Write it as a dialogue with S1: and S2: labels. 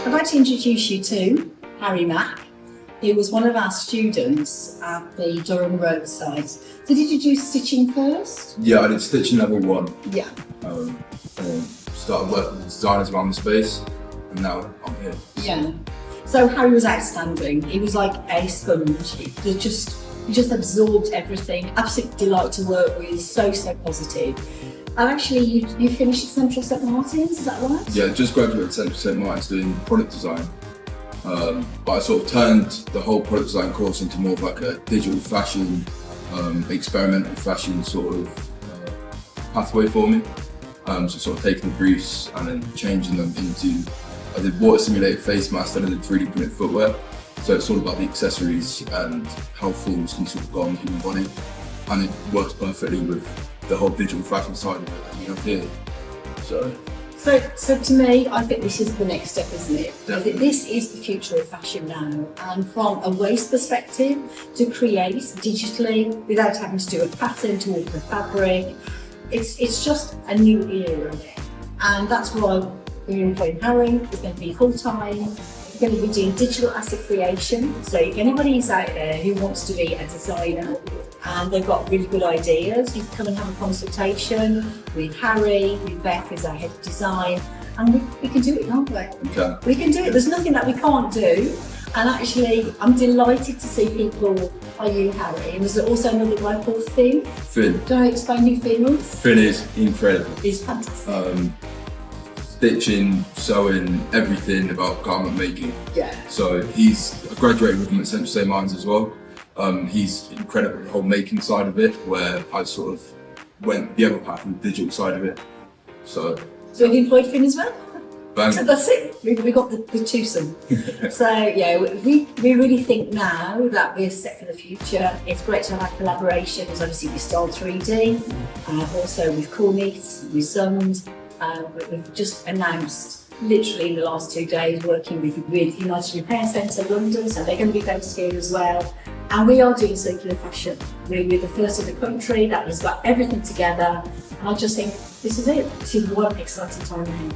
S1: I'd like to introduce you to Harry Mack, who was one of our students at the Durham Road site. So did you do stitching first?
S2: Yeah, I did stitching level 1.
S1: Yeah.
S2: And started working with designers around the space, and now I'm here.
S1: Yeah. So Harry was outstanding. He was like a sponge. He just absorbed everything. Absolute delight to work with. So positive. And actually, you finished at Central St Martin's, is that right?
S2: Yeah, just graduated at Central St Martin's doing product design. But I sort of turned the whole product design course into more of like a digital fashion, experimental fashion sort of pathway for me. So sort of taking the briefs and then changing them into, I did water simulated face masks and I did 3D printed footwear. So it's all about the accessories and how forms can sort of go on the human body. And it works perfectly with the whole digital fashion side of it that we have here.
S1: So to me, I think this is the next step, isn't it?
S2: Definitely.
S1: This is the future of fashion now. And from a waste perspective, to create digitally without having to do a pattern, to alter the fabric, it's just a new era. And that's why we're employing Harry. He's going to be full-time. We're going to be doing digital asset creation. So if anybody is out there who wants to be a designer and they've got really good ideas, you can come and have a consultation with Harry, with Beth, who's our head of design, and we can do it, can't we?
S2: Okay.
S1: We can do it. There's nothing that we can't do. And actually, I'm delighted to see people like you, Harry. And there's also another guy called Finn.
S2: Finn.
S1: Do I explain who Finn is?
S2: Finn is incredible.
S1: He's fantastic.
S2: Stitching, sewing, everything about garment making.
S1: Yeah.
S2: So I graduated with him at Central St Martin's as well. He's incredible, the whole making side of it, where I sort of went the other path, the digital side of it. So
S1: we've employed Finn as well.
S2: bang.
S1: So that's it. We got the twosome. So yeah, we really think now that we're set for the future. It's great to have collaborations, obviously with Style3D, also with Cornit, with Zund. We've just announced, literally in the last 2 days, working with United Repair Centre London, so they're going to be based here as well. And we are doing circular fashion. We're the first in the country that has got everything together. And I just think this is it. This is one exciting time ahead.